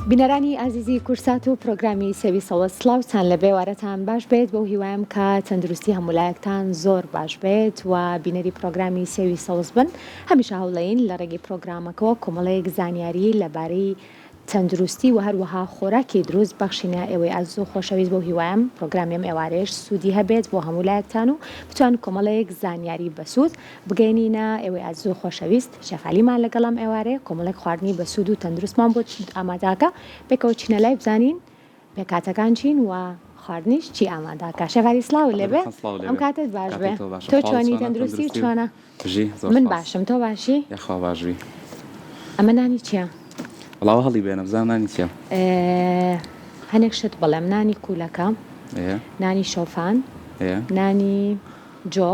بینەرانی ئازیزی کورسات و پرۆگرامی سێوی سەوە سڵاوتان لە بێوارەتان باش بێت بەو هیوایم کە تەندروستی هەمولایەکتان زۆر باش بێت و بینەری پرۆگرامی سێوی سەوز بن هەمیشە هەوڵەین لە ڕێگەی پرۆگرامەکەەوە کۆمەڵەیەک زانیاری لەبارەی تەندروستی و هەروەها خۆراکی دروست بەخشینە ئێوەی ئازوو خۆشەویست بەو هیوایم پرۆگرامیم ئێوارێش سوودی هەبێت بۆ هەمولایەکتان و بتوان کۆمەڵەیەک زانیاری بەسوود بگەینینە ئێوەی ئازوو خۆشەویست شەفالیمان لەگەڵم ئێوارەیە کۆمەڵێک خواردنی بەسوود و تەندروستمان بۆ ئاماداکە پێکەوە چینە لای بزانین پێکاتەکان چین و خواردنیش چی ئاماداکە شەفالی سڵاو لێبێ ئەم کاتت باش بێ تۆ چۆنی تەندروستی چۆنە من باشم تۆ باشی یاخوا باشوی ئەمە نانی چییە؟ وڵاو هەڵی بێنە بزانم نانی چییە؟ هەنێک شت بڵێم نانی کوولەکە نانی شۆفان نانی جۆ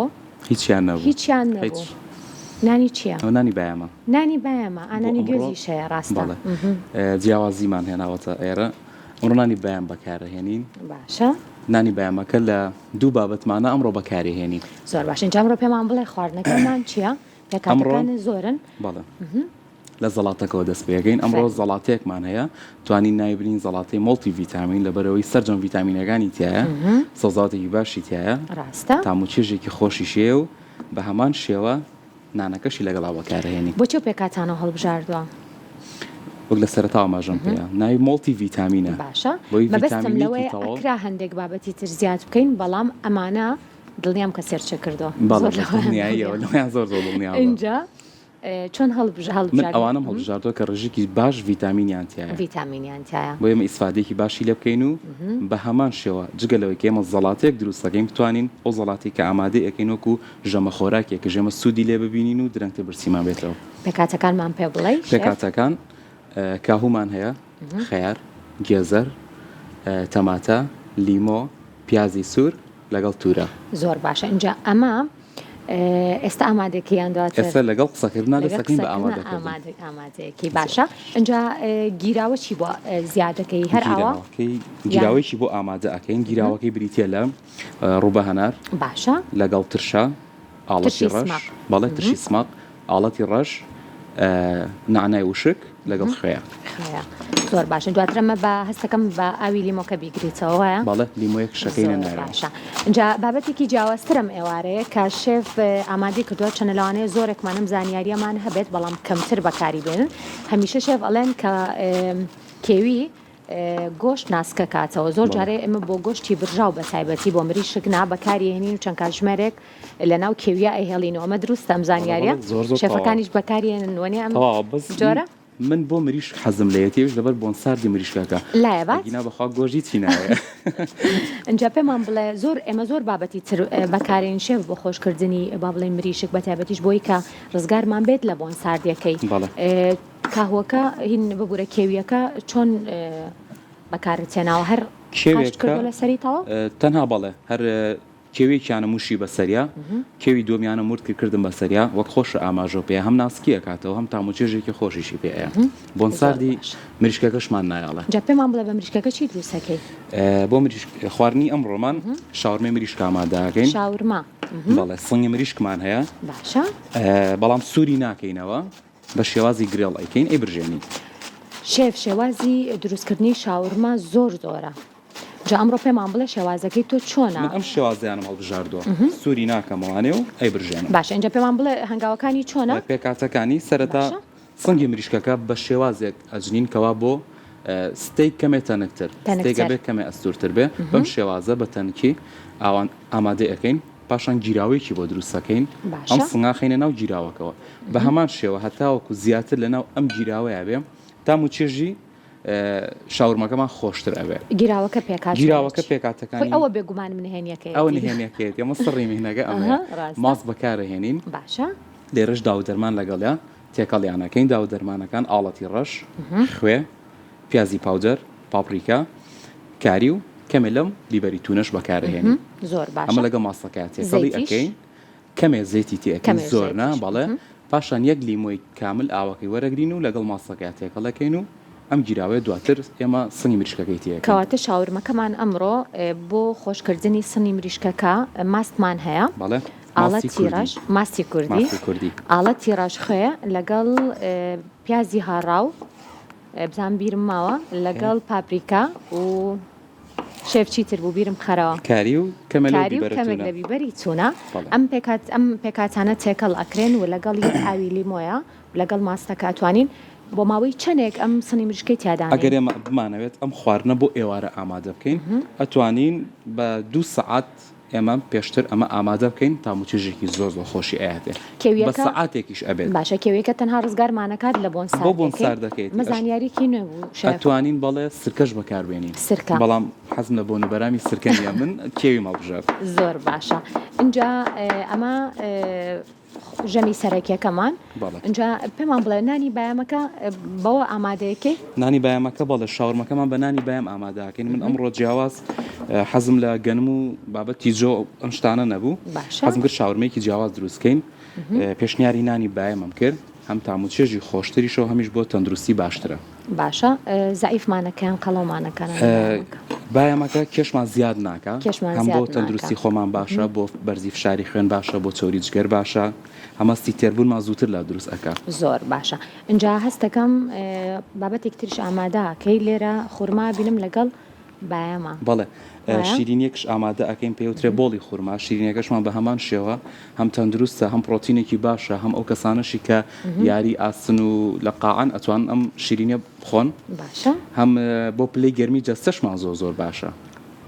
هیچیان نەبوو نانی چییە؟ نانی بایەمە نانی بایەمە ئانانی گوێزی شەیە ڕاستە جیاوازیمان هێناوەتە ئێرە ئەمڕۆ نانی بایەم بەکارەهێنین باشە نانی بایەمەکە لە دوو بابەتمانە ئەمڕۆ بەکارهێنین زۆر باش اینجا ئەمڕۆ پێمان بڵێ خواردنەکەمان چییە؟ پێکاتەکان زۆرن بەڵێ لە زەڵاتەکەەوە دەست پێگەین ئەمڕۆ زەڵاتەیەکمان هەیە توانین نایبرین زەڵاتی مۆڵتی ڤیتامین لەبەرەوەی سەرجەم ڤیتامینەکانی تایە سەوزاتێکی باشی تایە ڕاستە تاموچێژێکی خۆشی شێ و بە هەمان شێوە نانەکەشی لەگەڵا بەکارهێنی بۆچی پێکاتانە هەڵبژاردووە وەک لە سەرەتاوە ماژەم پێەیە ناوی مۆڵتی ڤیتامینە باشە مەبەستم لەوەی ئەکرا هەندێک بابەتی تر زیاد بکەین بەڵام ئەمانە دڵنیام کە سێرچە کردەوە زۆر اینجا چۆن من ئەوانم هەڵبژاردووە کە ڕژێکی باش ڤیتامینیان تایە ڤیتامینیان تایە بۆ ئێمە ئیسفادێکی باشی لێ بکەین و بە هەمان شێوە جگەلەوەی کە ئێمە زەڵاتێک دروست دەکەین بتوانین ئەو زەڵاتی کە ئامادەی ئەەکەین وەکو ژەمە خۆراکێک کە ژێمە سوودی لێ ببینین و درەنگتە برسیمان بێتەوە پێکاتەکانمان پێ بڵێ پێکاتەکان کاهومان هەیە خەیار گێزەر تەماتە لیمۆ پیازی سوور لەگەڵ تورە زۆر باشە اینجا ئەمە ئێستا ئامادەکەیان دواتر ئێستا لەگەڵ قسەکردنا دەستەکەین بە ئامادەیەکی باشە اینجا گیراوە چی بۆ زیادەکەی هەر ئاوا گیراوەیەکی بۆ ئامادە ئەەکەین گیراوەکەی بریتە لە ڕوبە هەنار باشە لەگەڵ ترشا ئاڵەتی ڕەش بەڵێ ترشی سماق ئاڵەتی ڕەش نعنای وشک لەگەڵ خێە زۆر باشە دواترەمە بە هەستەکەم بە ئاوی لیمۆکە بیگریتەوە بەڵێ لیمۆیەک شەکەینە نایە باشە اینجا بابەتێکی جیاوازترم ئێوارەیە کە شێف ئامادەی کردووە چەنە لەوانەیە زۆرێکمانم زانیاریەمان هەبێت بەڵام کەمتر بەکاری بێنن هەمیشە شێف ئەڵێن کە کێوی گۆشت ناسکە کاتەوە زۆر جارێ ئێمە بۆ گۆشتی برژاو بە تایبەتی بۆ مریشک نا بەکارهێنین و چەند کاتژمێرێک لە ناو کێویە ئەیهێڵینەوە ئەمە دروستە ئەم زانیاریە شێفەکانیش بەکارهێنن وەنێ ئەم جۆرە من بۆ مریش حەزم لە یەتێش لەبەر بۆن ساردی مریشکەکە لایەبات بەخوا گۆژی چینایە ئەنجا پێمان بڵێ زۆر ئێمە زۆر بابەتی تر بەکارێن شێف بۆ خۆشکردنی با بڵێ مریشک بە تایبەتیش بۆی کە ڕزگارمان بێت لە بۆن ساردیەکەی کاهوەکە هین ببوورە کێویەکە چۆن بەکارتێناوە هەر کێوێکردو لە سەریتەوە تەنها بەڵێ هەر کێوێکیانە موشی بەسەریا کێوی دومیانە مرد کردم بەسەریا وەک خۆش ئاماژۆ پێ هەم ناسکیە کاتەوە هەم تاموچێژێکی خۆشیشی پێەیە بۆن ساردی مریشکەکەشمان نایاڵە جا پێمان بڵێ بە مریشکەکە چی دروستەکەی بۆ خواردنی ئەمڕۆمان شاورمەی مریشک ئامادەکەین شاورما بەڵێ سنگی مریشکمان هەیە باشە بەڵام سووری ناکەینەوە بە شێوازی گرێڵ ئەیکەین ئەیبرژێنین شێف شێوازی دروستکردنی شاورما زۆر زۆرە جا ئەمڕۆ پێمان بڵێ شێوازەکەی تۆ چۆنە ئەم شێوازیانم هەڵبژاردووە سووری ناکەمەوانێ و ئەیبرژێنم باشە اینجا پێمان بڵێ هەنگاوەکانی چۆنە پێکاتەکانی سەرەتا سنگی مریشکەکە بە شێوازێک ئەجنین کەوا بۆ ستەیک کەمێ تەنکتر ستێکە بێت کەمێ ئەستورتر بێ بەم شێوازە بە تەنکی ئاوان ئامادەی ئەەکەین پاشان گیراوەیەکی بۆ دروستەکەین ئەم سنگاخینە ناو گیراوەکەوە بە هەمان شێوە هەتاوەکو زیاتر لەناو ئەم گیراوەیە بێ تاموچێژی شاورمەکەمان خۆشتر ئەوێ گیراوەکە پێکاتەکانی ئەوە بێگومان منهێنیەکەی ئەوە نهێنیەکەیت ئەمە سڕی میهنەکە ئەمە ماست بەکارەهێنین باشە لێرەش داودەرمان لەگەڵیا تێکەڵیانەکەین داودەرمانەکان ئاڵەتی ڕەش خوێ پیازی پاودەر پاپریکا کاری و کەمێ لەم بیبەری تونەش بەکارەهێنین زۆر باشە ئەمە لەگە ماسەکە تێکەڵی ئەەکەین کەمێ زەیتی تێەکەین زۆرنا بەڵێ پاشان یەک لیمۆی کامل ئاوەکەی وەرەگرین و لەگەڵ ماسەکە تێکەڵەکەین و ئەم گیراوەیە دواتر ئێمە سنی مریشکەکەی تێ کەواتە شاورمەکەمان ئەمڕۆ بۆ خۆشکردنی سنی مریشکەکە ماستمان هەیە ماستی کوردی ئاڵەتی ڕەش خوێ لەگەڵ پیازی هاڕاو بزان بیرم ماوە لەگەڵ پاپریکا و شێف چیتر بوو بیرم خەرەوە کاری و کەمێک لە بیبەری چوونە ئەم پێکاتانە تێکەڵ ئەکرێن و لەگەڵ یەک ئاوی لیمۆیە لەگەڵ ماستەکە ئەتوانین بۆ ماوەی چەندێک ئەم سنی مریشکەی تیادان ئەگەر ئێمە بمانەوێت ئەم خواردنە بۆ ئێوارە ئامادە بکەین ئەتوانین بە 2 سەعات ئێمە پێشتر ئەمە ئامادە بکەین تا موچێژێکی زۆر خۆشی ئاەتێ بە سەعاتێکیش ئەبێت باشە کێوێکە تەنها ڕزگارمانەکات لە بۆن سار دەکەیت مەزانیاریکی نەبوو ئەتوانین بەڵێ سرکەش بەکاربێنین بەڵام حەزم لە بۆنەبەرامی سرکەنیە من کێوی مەڵبژار زۆر باشە اینجا ئەمە ژەمی سەرەکیەکەمان اینجا پێمان بڵێ نانی بایامەکە بەوە ئامادەیەکەی نانی بایامەکە بەڵێ شاورمەکەمان بە نانی بایم ئامادەکەین من ئەمڕۆ جیاواز حەزم لە گەنم و بابەتی جۆ ئەم شتانە نەبوو حەزم کرد شاورمەیەکی جیاواز دروستکەین پێشنیاری نانی بایەمەم کرد هەم تاموچێژی خۆشتریشەوە هەمیش بۆ تەندروستی باشترە باشە زەعیفمانەکەیان قەڵەومانەکەن بایەمەکە کێشمان زیاد ناکە هەم بۆ تەندروستی خۆمان باشە بۆ بەرزی فشاری خوێن باشە بۆ چۆری جگەر باشە هەمەستی تێربوونمان زووتر لە دروست ئەکا زۆر باشە اینجا هەستەکەم بابەتێک تریش ئامادە کەی لێرە خورما بینم لەگەڵ بایەمە بەڵێ شیرینیەکش ئامادە ئەەکەین پێوترێ بۆڵی خورما شیرینەکەشمان بە هەمان شێوە هەم تەندروستە هەم پرۆتینێکی باشە هەم ئەو کەسانەشی کە یاری ئاسن و لە قاعان ئەتوان ئەم شیرینە بخۆن باشە هەم بۆ پلەی گەرمی جەستەشمان زۆر باشە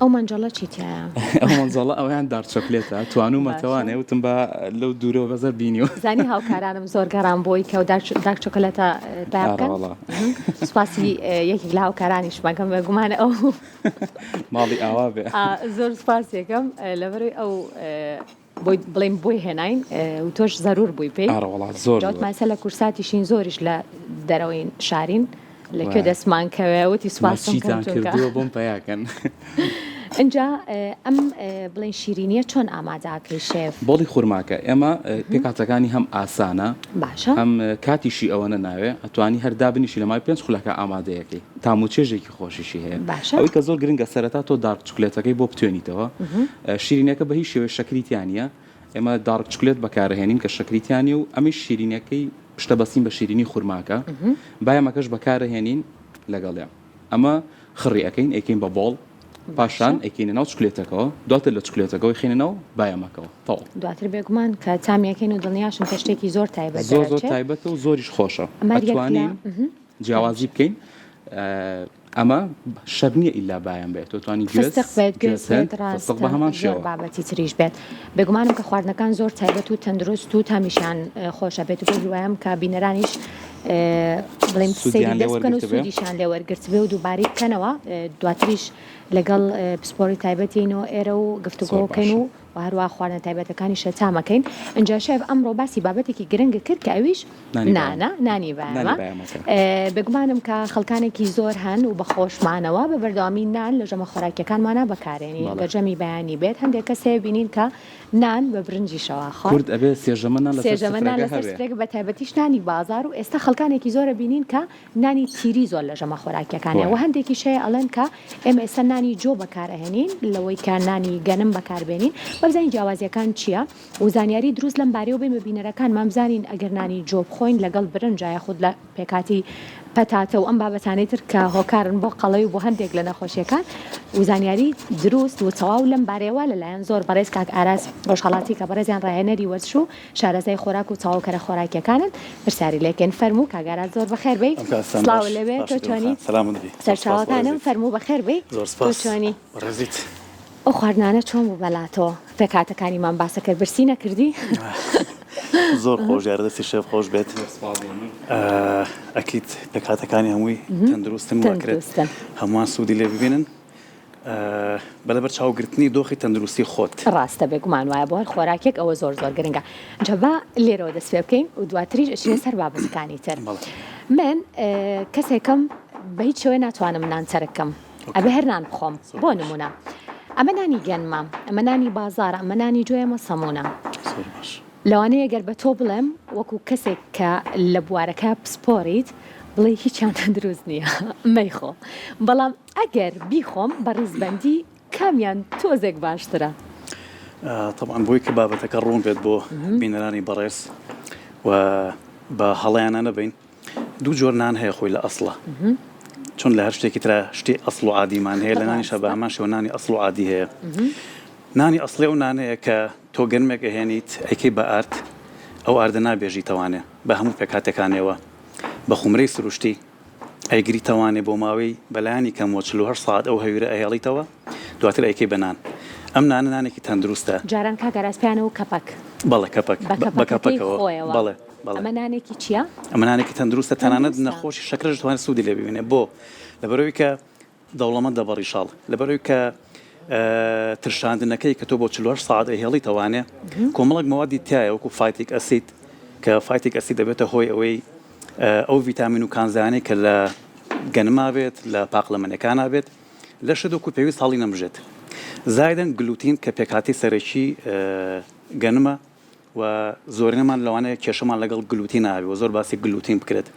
ئەو مەنجەڵە چیتیایە ئەو مەنجەڵە ئەویان دار چۆکلێتە توانومەتەوانێ وتم بە لەو دوورەوە بەزەر بینیوە زانی هاوکارانم زۆر گەڕان بۆی کە و داک چۆکلێتە بکەن سوپاسی یەکێک لە هاوکارانیش مەگەم بەگومانە ئەو ماڵی ئاوا بێ زۆر سوپاسیەکەم لەبەروی ئەو بڵێم بۆی هێناین و تۆش زەرور بووی پێی زۆر ماسە لە کورساتیشین زۆریش لە دەرەوەی شارین لەکوێ دەستمان کەوێ وتی سوپاسم کردووە بۆم پەیاکەن اینجا ئەم بڵێن شیرینیە چۆن ئامادەکەی شێف بۆڵی خورماکە ئێمە پێکاتەکانی هەم ئاسانە باشە هەم کاتیشی ئەوەنە ناوێ ئەتوانی هەردا بنیشی لە مای 5 خولەکە ئامادەیەکەی تاموچێژێکی خۆشیشی هەیە ئەوەی کە زۆر گرنگە سەرەتا تۆ دارک چوکلێتەکەی بۆ بتوێنیتەوە شیرینەکە بە هیچ شێوەیە شەکریتیانە ئێمە دارک چوکلێت بەکارهێنین کە شەکریتیانی و ئەمی شیرینەکەی پشتە بەسین بە شیرینی خورماکە بایەمەکەش بەکارهێنین لەگەڵیان ئەمە خڕی ئەەکەین ئەیکەین بە بۆڵ پاشان ئەیکەینە ناو چکلێتەکەەوە دواتر لە چکلێتەکەەوەی خێنەوە بایەمەکەەوە تەواو دواتر بێگومان کە تامیەکەین و دڵنیاشم کە شتێکی زۆر تایبەت زۆر تایبەتە و زۆریش خۆشە ئەتوانین جیاوازی بکەین ئەمە شەر نییە ئیلا بایان بێت توانی بە هەمان شێوە بابەتی تریش بێت بێگومانم کە خواردنەکان زۆر تایبەت و تەندروست و تامیشان خۆشە بێت و بۆ هیوایم کە بینەرانیش بڵێم سەیری دەست بکەن و سوودیشان لێ وەرگرت بێ و دووبارەی بکەنەوە دواتریش لەگەڵ پسپۆری تایبەتینەوە ئێرە و گفتوگۆکەین و هەروە خواردنە تایبەتەکانی شەتامەکەین اینجا شێف ئەمڕۆ باسی بابەتێکی گرنگە کرد کە ئەویش نانی بایەمە بێگومانم کە خەڵکانێکی زۆر هەن و بەخۆشمانەوە بە بەردەوامی نان لە ژەمە خۆراکیەکانمانە بەکارێنی گەرجەمی بەیانی بێت هەندێک کەسێ بینین کە نان بە برنجیشەوە خورد ئەبێ سێژەمە لەسەر بە تایبەتیش نانی بازار و ئێستا خەڵکانێکی زۆرە بینین کە نانی تیری زۆر لە ژەمە خۆراکیەکانە و هەندێکی شەیە ئەڵێن کە ئێمە ئێستا نانی جۆ بەکارهێنین لەوەی کە نانی گەنم بەکاربێنین بەبزانین جیاوازیەکان چییە و زانیاری دروست لەم بارەوە بێ بینەرەکان مامزانین ئەگەر نانی جۆ بخۆین لەگەڵ برنجایە خود لە پێکاتی پەتاتە و ئەم بابەتانەی تر کە هۆکارن بۆ قەڵەی و بۆ هەندێک لە نەخۆشیەکان و زانیاری دروست و تەواو لەم بارەوە لەلایەن زۆر بەڕێز کاک ئاراس ڕۆژهەڵاتی کە بەڕێزیان ڕاهێنەری وەرش و شارەزای خۆراک و تەواوکەرە خۆراکیەکانن پرسیاری لێکێن فەرموو کاگارات زۆر بەخێر بێ سڵاو لەبێ تۆ چۆنی سەرچاوەکانم فەرموو بەخێر بێ تۆ چۆنی ئەو خواردنانە چۆن بوو بەلاتەوە پێکاتەکانیمان باسە کرد برسی نەکردی زۆر خۆش یاردەستی شێف خۆش بێت ئەکیت پێکاتەکانی هەمووی تەندروستن وەکرێت هەمووان سوودی لێ ببینن بەلەبەر چاوگرتنی دۆخی تەندروستی خۆت ڕاستە بێگومان وایە بۆ هەر خۆراکێک ئەوە زۆر گرنگە جەبا لێرەوە دەست پێ بکەین و دواتریش ئەچینە سەر بابەتەکانی تر من کەسێکم بە هیچ شێوەیە ناتوانم نان سەرکەم ئەبێ هەر نان بخۆم بۆ نمونە ئەمە نانی گەنمە ئەمە نانی بازارە ئەمە نانی جوێمە سەمونە لەوانەیە گەر بە تۆ بڵێم وەکو کەسێک کە لە بوارەکە پسپۆریت بڵێ هیچیان دروست نییە مەیخۆ بەڵام ئەگەر بیخۆم بە ڕیزبەندی کامیان تۆزێک باشترە طبعا بۆی کە بابەتەکە ڕوون بێت بۆ بینەرانی بەڕێز و بە هەڵەیانە نەبین دوو جۆر نان هەیە خۆی لە ئەسڵە چۆن لە هەر شتێکی ترە شتێ ئەسڵ و عادیمان هەیە لە نانی شەبامان شێوە نانی ئەسڵ و عادی هەیە نانی ئەسڵێ و نانەیە کە تۆ گەرمێک ئەهێنیت ئەیکەی بە ئارد ئەو ئاردە نابێژیتەوانێ بە هەموو پێکاتەکانەوە بە خومرەی سروشتی ئەیگریتەوانێ بۆ ماوەی بەلایانی کەم وە 48 ساعت ئەو هەویرە ئەهێڵیتەوە دواتر ئەیکەی بەنان ئەم نانە نانێکی تەندروستە جاران کاگەراسپیانەوە کەپەک بەڵێ کەپەک بە کەپەکەوە بەڵێ ئەمە نانێکی چییە؟ ئەمە نانێکی تەندروستە تەنانەت نەخۆشی شەکرەش دەتوانێت سوودی لێ ببینێ بۆ لەبەرەوەی کە دەوڵەمەندە بەڕیشاڵ لەبەرەوەی کە ترشاندنەکەی کە تۆ بۆ 48 ساعت ئەهێڵیتەوانێ کۆمەڵێک مەوادی تایە وەکو فایتیک ئەسید کە فایتیک ئەسید دەبێتە هۆی ئەوەی ئەو ڤیتامین و کانزانەی کە لە گەنما بێت لە پاقلەمەنەکانە بێت لە شەدۆک و پێویست هەڵی نەمژێت زایدەن گلوتین کە پێکهاتی سەرەکی گەنمە و زۆرینەمان لەوانەیە کێشەمان لەگەڵ گلوتین ناوی و زۆر باسی گلوتین بکرێت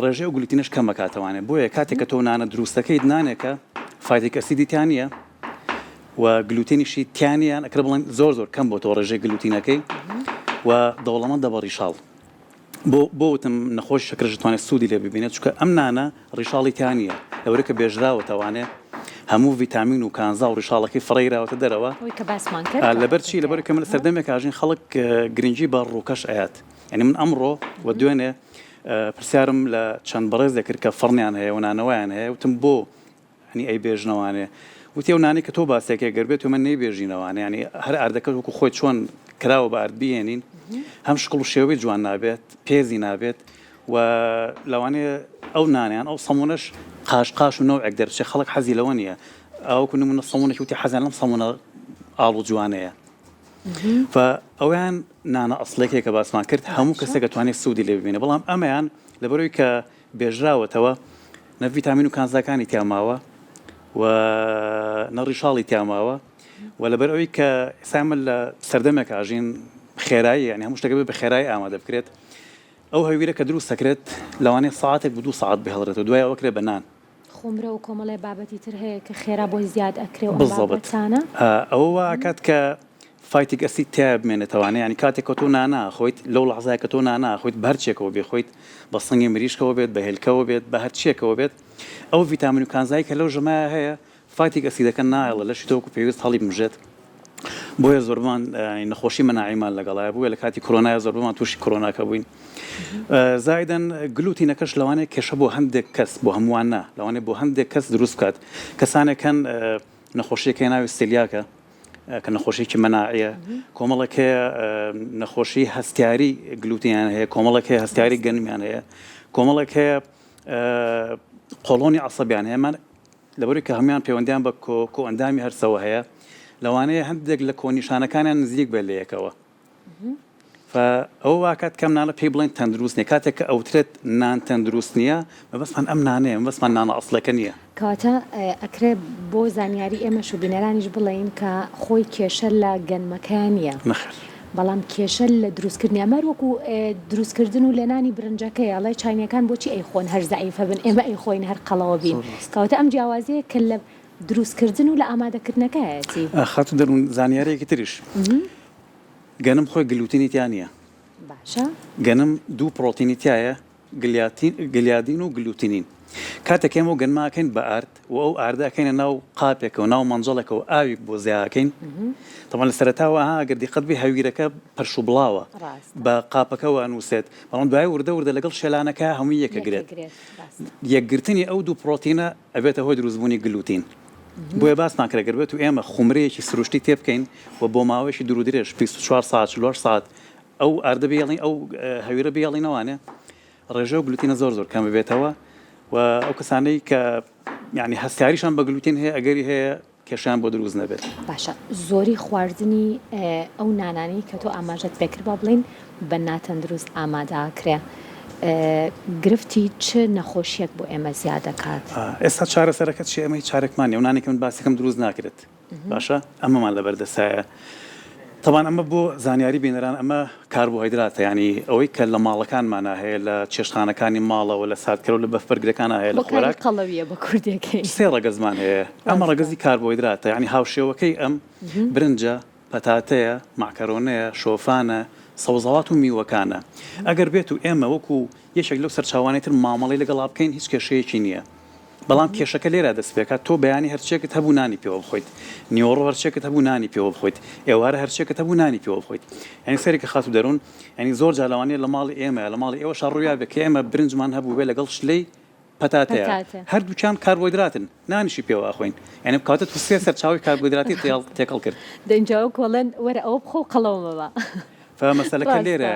ڕێژەی و گلوتینش کەم بکاتەوانێت بۆیە کاتێک کە تۆ نانە دروستەکەیت نانێکە فایتیک ئەسیدی تیانە و گلوتینیشی تیانیان ئەکرە بڵێن زۆر کەم بۆ تۆ ڕێژەی گلوتینەکەی و دەوڵەمەندە بە ڕیشاڵ بۆ وتم نەخۆش شەکرەش دەتوانێت سوودی لێ ببینێت چونکە ئەم نانە ڕیشاڵی تیانە لەوەرە کە بێژراوەتەوانێت هەموو ڤیتامین و کانزا و ڕیشاڵەکەی فڕێراوەتە دەرەوە لەبەر چی لەبەر کە من لە سەردەمێک ئاژین خەڵک گرنگی بە ڕووکەش ئاات یعنی من ئەمڕۆ و دوێنێ پرسیارم لە چەند بەڕێز دەکرد کە فڕنیان هەیە و نانەوەیان هەیە وتم بۆ هەنی ئەی بێژنەوانێ وتی ئەو نانی کە تۆ باسێکێ گەربێت و من نەیبێژینەوانێ ینی هەر ئاردەکە وەکو خۆی چۆن کراوە بە ئارد بێنین هەم شکڵ و شێوەی جوان نابێت پێزی نابێت و لەوانەیە ئەو نانیان ئەو سەمونەش قاش و نەوەک دەرچێ خەڵک حەزی لەوە نییە ئەوکو نمونە سەمونێکی وتی حەزان لەم سەمونە ئاڵ و جوانەیە ئەویان نانە ئەسڵێکێک کە باسمان کرد هەموو کەسێک دەتوانێت سوودی لێ ببینێ بەڵام ئەمەیان لەبەرەوەی کە بێژراوەتەوە نە ڤیتامین و کانزاکانی تیاماوە و نەڕیشاڵی تیاماوە و لەبەر ئەوەی کە ئێستا لە سەردەمێک ئاژین خێرایی یعنی هەموو شتێک بە خێرایی ئامادە بکرێت ئەو هەویرە کە دروست دەکرێت لەوانەیە ساعتێک بە 2 ساعت بهێڵڕێتەوە دوای ئەوەکرێ بەنان خۆمرە و کۆمەڵی بابەتی تر هەیە کە خێرا بۆی زیاد ئەکرێ و بابەتانە ئەوە کات کە فایتیک ئەسید تیا بمێنێتەوانێ ینی کاتێک کە تۆ ناناخۆیت لەو لەحزایە کە تۆ ناناخۆیت بە هەرچێکەوە بێخۆیت بە سەنگی مریشکەوە بێت بە هێلکەوە بێت بە هەرچێکەوە بێت ئەو ڤیتامین و کانزایی کە لەو ژەمایە هەیە فایتیک ئەسیدەکە نایڵە لەشی تۆکو پێویست هەڵی بمژێت بۆیە زۆربمان نەخۆشی مەناعیمان لەگەڵایە بووە لە کاتی کۆرۆنای زۆربمان تووشی کۆرۆناکە بووین زایدەن گلوتینەکەش لەوانەیە کێشە بۆ هەندێک کەس بۆ هەمووان نا لەوانەیە بۆ هەندێک کەس دروست بکات کەسانێکەن نەخۆشیەکەی ناوی سێلیاکە کە نەخۆشیی مەناعیە کۆمەڵێکە نەخۆشی هەستیاری گلوتینیان هەیە کۆمەڵێکە هەستیاری گەنمیان هەیە کۆمەڵێک هەیە قۆڵۆنی عەسەبیان هەیەمان لەبەرەوەی کە هەمویان پەیوەندیان بە کۆئەندامی هەرسەوە هەیە لەوانەیە هەندێک لە کۆنیشانەکانیان نزیک بێت لە یەکەوە ئەو واکات کەم نانە پێی بڵێن تەندروست نیە کاتێک کە ئەوترێت نان تەندروست نییە مەبەستمان ئەم نانەیە مەبەستمان نانە ئەسڵەکە نییە کەواتە ئەکرێ بۆ زانیاری ئێمەش و بینەرانیش بڵێین کە خۆی کێشە لە گەنمەکان نییە بەڵام کێشە لە دروستکردنی ئەمە وەکو دروستکردن و لە نانی برنجەکەی ئەڵێ چاینەکان بۆچی ئەیخۆن هەر زەعیفە بن ئێمە ئەیخۆین هەر قەڵەوە بین کەواتە ئەم جیاوازەیە کە لە دروستکردن و لە ئامادەکردنەکەیەتی خاتو دەروون زانیارەیەکی تریش گەنم خۆی گلوتینی تیا نییە باشە گەنم دوو پرۆتینی تایە گلیادین و گلوتینین کاتێک ئێمە و گەنماکەین بە ئارد و ئەو ئاردەکەینە ناو قاپێکە و ناو مەنجەڵێکەوە ئاوی بۆ زیاکەین تەمان لە سەرەتاوە ئەگەر دیقەت بێ هەویرەکە پەرش و بڵاوە بە قاپەکەەوە نووسێت بەڵام دوای وردە لەگەڵ شێلانەکە هەمووی یەکەگرێت یەکگرتنی ئەو دوو پرۆتینە ئەبێتە هۆی دروستبوونی گلوتین بۆیە باسمان کرێت بێت و ئێمە خومرەیەکی سروشتی تێ بکەین و بۆ ماوەیەکی دوور و درێژ 24 ساعت 48 ساعت ئەو ئاردە بێڵین ئەو هەویرە بێڵینەوانێ ڕێژە و گلوتینە زۆر کەم بێتەوە و ئەو کەسانەی کە یعنی هەستیاریشان بە گلوتین هەیە ئەگەری هەیە کێشیان بۆ دروست نەبێت باشە زۆری خواردنی ئەو نانانی کە تۆ ئاماژەت پێکرد با بڵین بە ناتەندروست ئامادەکرێ گرفتی چ نەخۆشیەک بۆ ئێمە زیادەکات ئێستا چارەسەرەکە چی ئەمەی چارەکمانیە و نانێکی من باسیەکەم دروست ناکرێت باشە ئەمەمان لەبەردەسایە طبعا ئەمە بۆ زانیاری بینەران ئەمە کاربۆهایدراتە ینی ئەوەی کە لە ماڵەکانمان هەیە لە چێشتخانەکانی ماڵەوە لە ساتکەرە و لە بەفبەرگەکانە هەیە لە خۆراک قەڵەویە بە کوردەکەی سێ ڕەگەزمان هەیە ئەمە ڕەگەزی کاربۆهایدراتە ینی هاوشێوەکەی ئەم برنجە پەتاتەیە ماکەرۆنەیە شۆفانە سەوزەڵات و میوەکانە ئەگەر بێت و ئێمە وەکو یەکێک لەو سەرچاوانێتتر مامەڵی لەگەڵا بکەین هیچ کێشەیەکی نییە بەڵام کێشەکە لێرە دەست پێکات تۆ بەیانی هەرچێکت هەبوو نانی پێوە بخۆیت نیوەڕۆ هەرچێکت هەبوو نانی پێوە بخۆیت ئێوارە هەرچێکت هەبوو نانی پێوە بخۆیت ینی سەرێکە خات و دەروون ینی زۆر جالەوانەیە لە ماڵی ئێمە لە ماڵی ئێوە شەڕوویا بێ کە ئێمە برنجمان هەبوو بێ لەگەڵ شلەی پەتاتەیە هەردووچان کاربۆیدراتن نانیشی پێوە خۆین ینی کاتە تو سێ سەرچاوی کاربۆیدراتی تێکەڵ کرد دەنجاو کۆڵەن وەرە ئەو بخۆ قەڵەومەوە فمەسەلەکە لێرە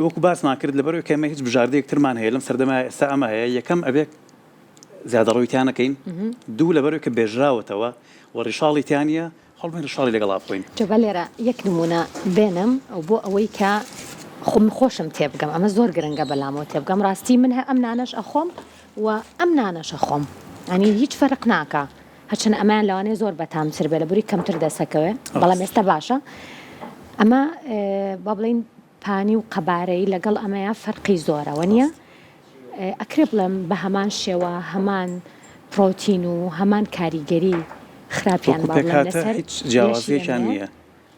وەکو باسمان کرد لەبەرەوەی کەمە هیچ بژاردەیەک ترمان هەیە لەم سەردەما ئێستا ئەمە هەیە یەکەم ئەبێ زیادە ڕۆیتیانەکەین دوو لەبەرەوەی کە بێژراوەتەوە وەڕیشاڵی تیانە هەڵبێن ڕشاڵی لەگەڵا بخۆین جەبە لێرە یەک نمونە بێنم ئەو بۆ ئەوەی کە خۆم خۆشم تێبگەم ئەمە زۆر گرنگە بەلامەوە تێبگەم ڕاستی من ئەم نانەش ئەخۆم و ئەم نانەش ئەخۆم ئەنی هیچ فەرق ناکە هەرچەند ئەمان لەوانەیە زۆر بەتامتر بێ لەبووری کەمتر دەسەکەوێ بەڵام ئێستا باشە ئەمە با بڵین پانی و قەبارەی لەگەڵ ئەمەیە فەرقی زۆرەوە نییە ئەکرێ بڵێم بە هەمان شێوە هەمان پرۆتین و هەمان کاریگەری خراپیان لەسەر هیچ جیاوازیەکیان نییە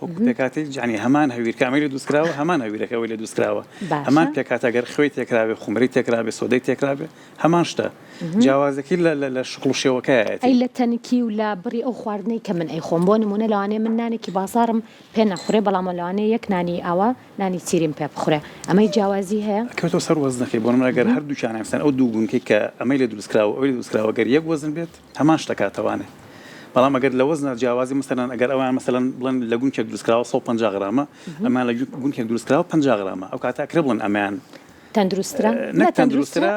پێکاتی جانی هەمان هەویر کامیلی دروستکراوە هەمان هەویرەکەەوەی لە دروستکراوە هەمان پێکاتەگەر خوێی تێکراوێ خومری تێکرابێ سۆدەی تێکرابێ هەمان شتە جیاوازەکی لە شقڵ و شێوەکەیە ئەی لە تەنکی و لە بڕی ئەو خواردنەی کە من ئەی خۆم بۆ نمونە لەوانەیە من نانێکی بازارم پێ نەخورێ بەڵام لەوانەیە یەک نانی ئاوا نانی چیریم پێ بخورێ ئەمەی جیاوازی هەیە کەوتۆ سەر وەزنەکەی بۆ من ئەگەر هەردووچان ئەمسن ئەو دوو بوونکەی کە ئەمەی لە دروستکراوە ئەوی دروستکراوە گەر یەک وەزن بێت هەمان شتەکاتەوانێ بەڵام ئەگەر لە وەزنە جیاوازی مثلەن ئەگەر ئەوان مثلەن بڵێن لە گونکێک دروستکراوە 150 غرامە ئەمان لە گونکێک دروستکراوە 50 غرامە ئەو کاتە ئەکرێ بڵێن ئەمان تەندروسترە تەندروسترە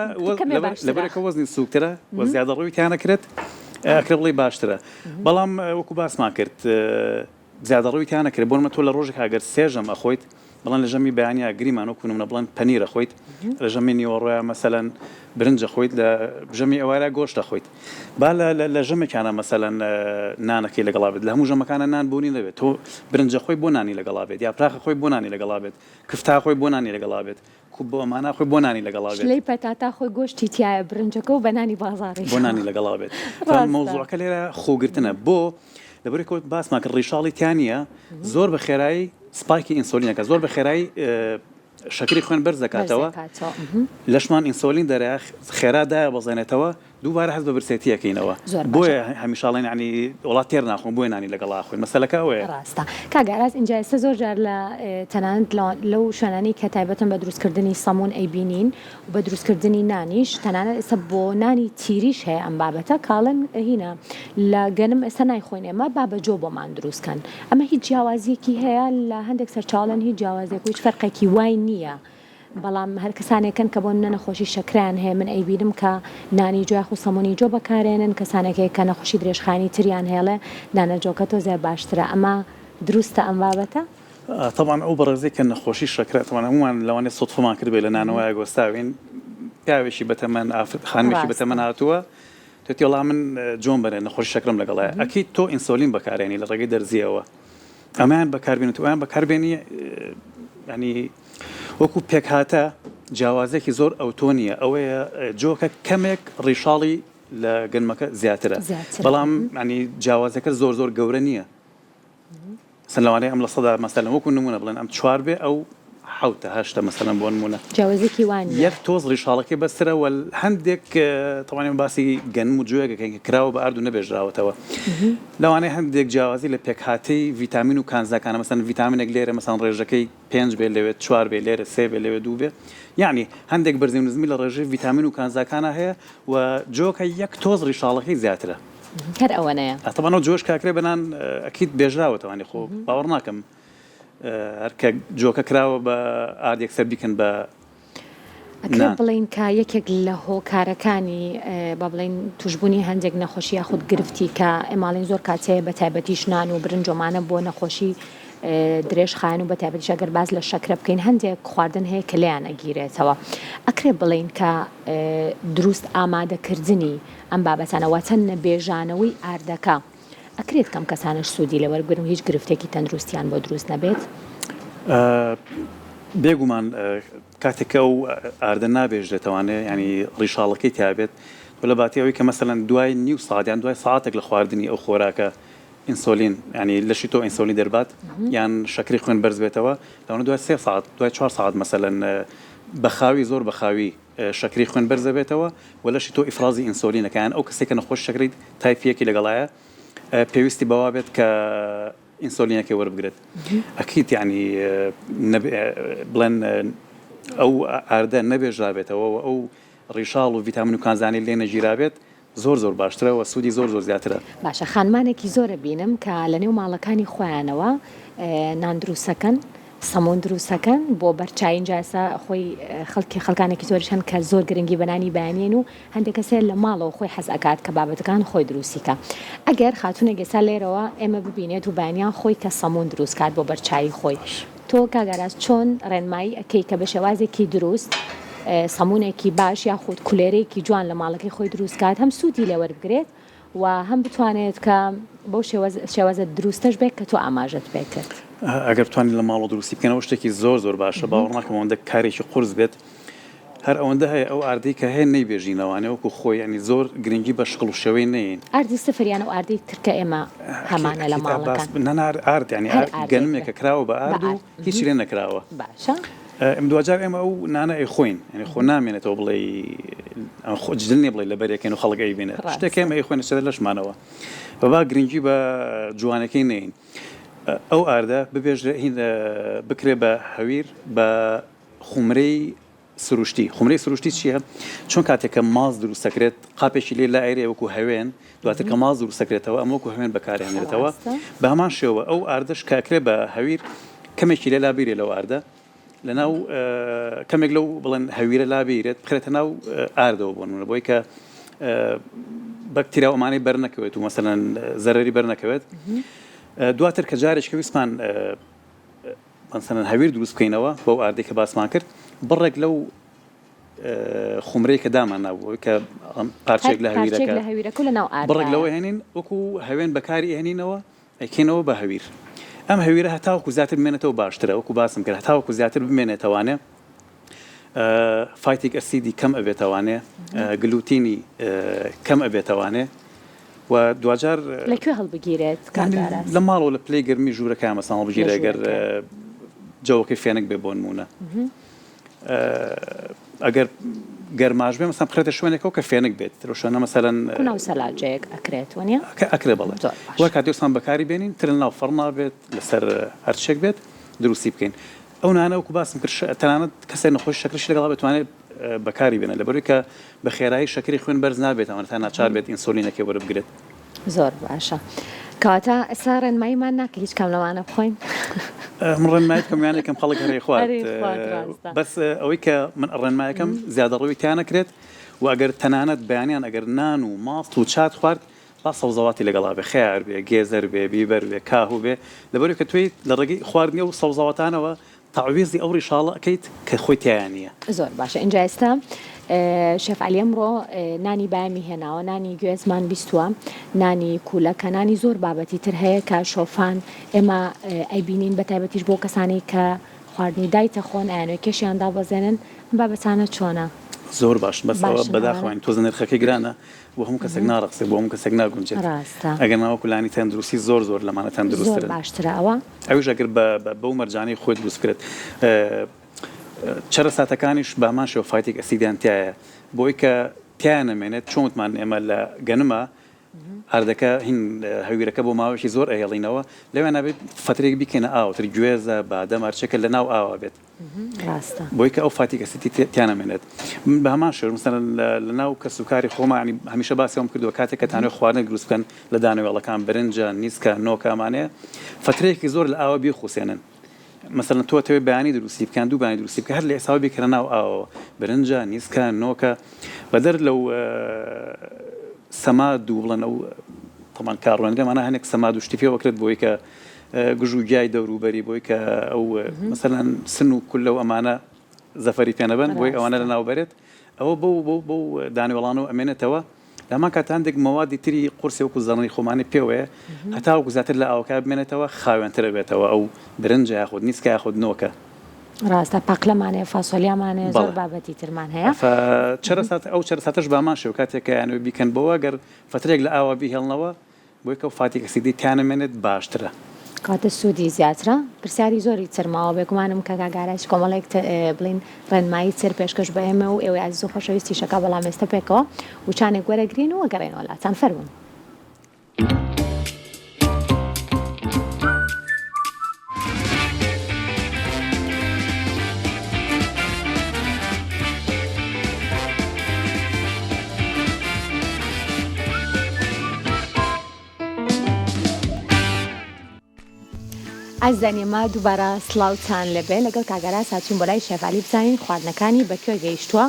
لەبەرەکە وەزنی سوکترە وە زیادە ڕۆیتیانە کرێت ئەکرێ بڵێ باشترە بەڵام وەکو باسمان کرد زیادە ڕۆیتیانە کرێت بۆ تۆ لە ڕۆژێک ئەگەر سێژەم ئەخۆیت بڵێن لە ژەمی بەیانیا گریمان وەکو نمونە بڵێن پەنیرە خۆیت لە ژەمی نیوەڕۆیە مەسەلەن برنجە خۆیت لە ژەمی ئێوارە گۆشتە خۆیت با لە ژەمێکانە مەسەلەن نانەکەی لەگەڵا بێت لە هەموو ژەمەکانە نان بوونی دەبێت تۆ برنجە خۆی بۆ نانی لەگەڵا بێت یا پراخە خۆی بۆ نانی لەگەڵا بێت کفتا خۆی بۆ نانی لەگەڵا بێت کوب بۆ ئەمانە خۆی بۆ نانی لەگەڵا بێت لەی پەتاتا خۆی گۆشتی تایە برنجەکە و بەنانی بازاڕی بۆ نانی لەگەڵا بێت مۆزوعەکە لێرە خۆگرتنە بۆ لەبەرەوەی باسمان کرد ڕیشاڵی تیانە زۆر بە خێرایی سپایکی ئینسۆلینەکە زۆر بە خێرایی شەکری خوێن بەرز دەکاتەوە لەشمان ئینسۆلین دەرە خێرادایە بەزێنێتەوە دووبارە هەست بە برسێتیەکەینەوە بۆیە هەمیشاڵێن ینی وڵات تێر ناخۆن بۆی نانی لەگەڵا خوێن مەسەلەکە ئەوەیە ڕاستە کاگاراز اینجا ئێستا زۆر جار لە تەنانەت لەو شوێنانی کە تایبەتن بە دروستکردنی سەمون ئەیبینین و بە دروستکردنی نانیش تەنانەت ئێستا بۆ نانی تیریش هەیە ئەم بابەتە کاڵن هینە لە گەنم ئێستا نایخۆین ئێمە بابەجۆ بۆمان دروستکەن ئەمە هیچ جیاوازیەکی هەیە لە هەندێک سەرچاڵن هیچ جیاوازێک و هیچ فەرقێکی وای نییە بەڵام هەر کەسانێکن کە بۆ نەخۆشی شەکران هەیە من ئەیبینم کە نانی جۆیاخ و سەمونی جۆ بەکارێنن کەسانێکی کە نەخۆشی درێژخانی تریان هێڵێ نانەجۆکە تۆ زێ باشترە ئەمە دروستە ئەم بابەتە؟ طبعا ئەو بەڕێزەی کە نەخۆشی شەکرات هەمومان لەوانێ سوتفمان کرد بێ لە نانەوەیە گۆستاوین پیاوێکی بەتەمەن خانوێکی بەتەمەن هاتووە توێتی وەڵام من جۆم بەرێ نەخۆشی شەکرم لەگەڵایە ئەکید تۆ ئینسۆلین بەکارێنی لە ڕێگەی دەرزیەوە ئەمان بەکاربێنێت ئەویان بەکاربێنی ینی وەکو پێک هاتە جیاوازێکی زۆر ئەوتۆنیە ئەوەیە جۆکە کەمێک ڕیشاڵی لە گەنمەکە زیاترە بەڵام ینی جیاوازەکە زۆر زۆر گەورە نییە سەلوانەیە ئەم لە سەدا مەسەلەن وەکو نمونە بڵێن ئەم چوار بێ ئەو حوتە هەشتە مەسەلەن بۆ نمونە جیاوازێکی وان یەک تۆز ڕیشاڵەکەی بەسترە و هەندێک تەوانێت باسی گەنم و جوێگەکەین کە کراوە بە ئارد و نەبێژراوەتەوە لەوانەیە هەندێک جیاوازی لە پێکهاتەی ڤیتامین و کانزاکانە مەسەن ڤیتامینێک لێرە مەسەن ڕێژەکەی 5 بێ لەوێت 4 بێ لێرە 3 بێ لەوێ 2 بێ یعنی هەندێک بەرزی و نزمی لە ڕێژەی ڤیتامین و کانزاکانە هەیە و جۆکە یەک تۆز ڕیشاڵەکەی زیاترە هەر ئەوەنەیە ئەتەمانەوە جۆش کاکرێ بەنان ئەکید بێژراوەتەوانی خۆ باوەڕ ناکەم هەرکە جۆکە کراوە بە ئاردێک سەر بیکەن بە ئەکرێ بڵین کە یەکێک لە هۆکارەکانی بە بڵین توشببوونی هەندێک نەخۆشی یاخود گرفتی کە ئێماڵین زۆر کاتەیە بە تایبەتیش نان و برنجۆمانە بۆ نەخۆشی درێژ خاین و بە تایبەتیش ئەگەر باز لە شەکرە بکەین هەندێک خواردن هەیە کە لێیان ئەگیرێتەوە ئەکرێ بڵین کە دروست ئامادەکردنی ئەم بابەتانەوە چەند نەبێژانەوەی ئاردەکە ئەکرێت کەم کەسانش سوودی لەوەرگرن و هیچ گرفتێکی تەندروستیان بۆ دروست نەبێت بێگومان کاتێکە و ئاردە نابێژێتەوانێ ینی ڕیشاڵەکەی تیابێت و لە باتی ئەوەی کە مەسەلەن دوای نیو ساعتیان دوای ساعتێک لە خواردنی ئەو خۆراکە ئینسۆلین ینی لەشی تۆ ئینسۆلین دەربات یان شەکری خوێن بەرز بێتەوە لەوانە دوای 3 ساعت دوای 4 ساعت مەسەلەن بەخاوی زۆر بەخاوی شەکری خوێن بەرز بێتەوە و لەشی تۆ ئیفرازی ئینسۆلینەکەیان ئەو کەسێک کە نەخۆش شەکری تایفیەکی لەگەڵایە پێویستی بەوا بێت کە ئینسۆلینەکەی وەربگرێت ئەکیت ینی بڵێن ئەو ئاردە نەبێژرابێتەوە ئەو ڕیشاڵ و ڤیتامین و کانزانی لێ نەگیرابێت زۆر باشترەوە سوودی زۆر زیاترە. باشە خانمانێکی زۆرە بینم کە لە نێو ماڵەکانی خۆیانەوە نان دروستەکەن سەمون دروستەکەن بۆ بەرچاین جاسا خۆی خەڵکانێکی زۆریش هەن کە زۆر گرنگی بەنانی بەیانێن و هەندێک کەسێ لە ماڵەوە خۆی حەز ئەکات کە بابەتەکان خۆی دروستیکە ئەگەر خاتونێک ئێستا لێرەوە ئێمە ببینێت و بەیانیان خۆی کە سەمون دروست کات بۆ بەرچایی خۆی تۆ کاگەراز چۆن ڕێنمایی ئەکەی کە بە شێوازێکی دروست سەمونێکی باش یاخود کولێرێکی جوان لە ماڵەکەی خۆی دروست کات هەم سوودی لێوەربگرێت و هەم بتوانێت کە بۆ شێوازە دروستەش بێت کە تۆ ئاماژەت پێکرد. ئەگەر بتوانین لە ماڵ و دروستی بکەنەوە شتێکی زۆر باشە باوەڕ ناکەم ئەوەندە کارێکی قورس بێت هەر ئەوەندە هەیە ئەو ئاردەی کە هەیە نەیبێژینەوەوانێ وەکو خۆی ینی زۆر گرنگی بە شقڵ و شێوەی نین ئاردی سفریان و ئاردەی ترکە ئێمە هەمانە لە ماڵەکان نەنار ئارد ینی گەنمێکە کراوە بە ئارد و هیچ لێ نەکراوە باشە ئەم دوجار ئێمە ئەو نانە ئەی خۆین ینی خۆ نامێنێتەوە بڵێ جدنێ بڵێ لە بەرێکێن و خەڵک ئەیبینێ شتێک ئێمە ئەی خۆین شەدە لەشمانەوە بەبا گرنگی بە جوانەکەی نین ئەو ئاردە ببێژرە بکرێ بە هەویر بە خومرەی سروشتی چییە؟ چۆن کاتێککە ماز دروستەکرێت قاپێکی لێ لا ئەیرێ وەکو هەوێن دواتر کە ماز دروستەکرێتەوە ئەمە وەکو هەوێن بەکارهێنێتەوە بە هەمان شێوە ئەو ئاردەش کاکرێ بە هەویر کەمێکی لێ لابیرێ لەو ئاردە لەناو کەمێک لەو بڵێن هەویرە لابیرێت بخرێتە ناو ئاردەوە بۆنمونە بۆی کە بەکتیریا ئەمانەی بەرنەکەوێت و مەسەلەن زەرەری بەرنەکەوێت دواتر کە جارێک ویسمان مەسەلەن هەویر دروست بکەینەوە بۆ ئاردەی کە باسمان کرد بڕێک لەو خومرەی کە دامان نابووە کە پارچێک لە هەویرەکە بڕێک لەوە هێنین وەکو هەوێن بەکاری هێنینەوە ئەیکێنەوە بە هەویر ئەم هەویرە هەتاوەکو زیاتر بمێنێتەوە باشترە وەکو باسم کرد هەتاوەکو زیاتر بمێنێتەوانێ فایتیک ئەسیدی کەم ئەبێتەوانێ گلوتینی کەم ئەبێتەوانێ و دوجار لەکوێ هەڵبگیرێت لە ماڵەوە لە پلەی گەرمی ژوورەکە مەساڵ بگیرە ئەگەر جەوەکەی فێنک بێ بۆ نمونە ئەگەر گەرماش بێ مەسەڵ بخرێتە شوێنێکەوە کە فێنک بێت ڕۆشانە مەسەلەن ناو سەلاجەیەک ئەکرێت وانە ئەکرێ بەڵێ وە کاتی وسان بەکاری بێنین تر ناو فەرما بێت لەسەر هەرچێک بێت دروستی بکەین ئەو نانە وەکو باسم کرد تەنانەت کەسێک نەخۆش شەکرش لەگەڵا بتوانێت بەکاری بێنە لەبەرەوەی کە بە خێرایی شەکری خوێن بەرز نابێت ئەوانە تا ناچار بێت ئینسۆلینەکەی وەربگرێت زۆر باشە کەواتە ئێستا ڕێنماییمان ناکە هیچ کام لەوانە بخۆین من ڕێنمایی کەمیانێکم خەڵک هەرێ خوارد بەس ئەوەی کە من ڕێنمایەکەم زیادە ڕەوی تیان نەکرێت و ئەگەر تەنانەت بەیانیان ئەگەر نان و ماست و چات خوارد با سەوزەواتی لەگەڵا بێ خیار بێ گێزەر بێ بیبەر بێ کاهوو بێ لەبەرەوەی کە توی لە ڕێگەی خواردنی و سەوزەواتانەوە تعویزی ئەو ڕیشاڵە ئەەکەیت کە خۆی تیان نییە زۆر باشە اینجا ئێستا شێف عەلی ئەمڕۆ نانی بامی هێناوە نانی گوێزمان بیستووە نانی کوولەکە نانی زۆر بابەتی تر هەیە کە شۆفان ئێمە ئەیبینین بە تایبەتیش بۆ کەسانی کە خواردنی دایتە خۆن ئەیانوێ کێشیاندا بەزێنن بابەتانە چۆنە زۆر باش بەسەوە بەداخواین تۆزە نرخەکەی گرانە بۆ هەموو کەسێک ناڕەقسێ بۆ هەموو کەسێک ناگونجێت ئەگەر ناوەکو لانی تەندروستی زۆر لەمانە تەندروستترە زۆر باشترە ئەوە ئەویش ئەگەر بەو مەرجانەی خۆی دروست کرێت چرە ساتەکانیش بامان شێوە فایتیک ئەسیدیان تایە بۆی کە تیان نەمێنێت چۆنتمان ئێمە لە گەنمە ئاردەکە هین هەویرەکە بۆ ماوەیەکی زۆر ئەهێڵینەوە لەوێ نابێت فترێک بیکەنە ئاوتر گوێزە بادەم هەرچێکە لە ناو ئاوا بێت بۆی کە ئەو فایتیک ئەسیدی تیان نەمێنێت بە هەمان شێوە مەسەڵەن لە ناو کەسوکاری خۆمان ینی هەمیشە باسیەوەم کردووە کاتێک کە تانوێت خواردنێک دروست بکەن لە دانەوێڵەکان برنجە نیسکە نۆکامانەیە فترەیەکی زۆر لە ئاوا بیخوسێنن مثلا تۆ تەوێ بەیانی دروستی بکەن دوو بەیانی دروستی بکە هەر لە ئێساوە بیکەنە ناو ئاوەوە برنجە نیسکە نۆکە بەدەر لەو سەماد و بڵێن ئەو تەمان کاڕوێنەکەمانە هەنێک سەماد و شتی پێوە کرد بۆی کە گژوگیای دەوروبەری بۆی کە ئەو مثلەن سن و کول لەو ئەمانە زەفەری پێ نەبن بۆی ئەوانە لە ناوبەرێت ئەوە بەو دانیوەڵانەوە ئەمێنێتەوە لەمان کاتاندێک مەوادی تری قورسی وەکو زەڕنی خۆمانی پێوەیە هەتا وەکو زیاتر لە ئاوکە بمێنێتەوە خاوێنترە بێتەوە ئەو برنجە یاخود نیسکە یاخود نۆکە ڕاستە پاقلەمانەیە فاسۆلیامانەیە زۆر بابەتی ترمان هەیە ئەو چرە ساتەش بامان شێو کاتێکە یانوێ بیکەن بۆەوە گەر فترێک لە ئاوا بیهێڵنەوە بۆی کە فایتیک ئەسیدی تیانەمێنێت باشترە. کاتە سوودی زیاترە پرسیاری زۆری چرماوە بێگومانم کە کاگاراش کۆمەڵێک بڵین ڕێنمایی چر پێشکەش بە ئێمە و ئێوە عزیز و خۆشەویستی شەکە بەڵام ئێستا پێکەوە وچانێک وەرەگرین و وەگەڕێنەوە لاتان فەرموون. ئازانی ئێمە دووبارە سڵاوتان لەبێ لەگەڵ کاگەرا ساچین بۆ لای شێفعالی بزانین خواردنەکانی بەکوێ گەیشتووە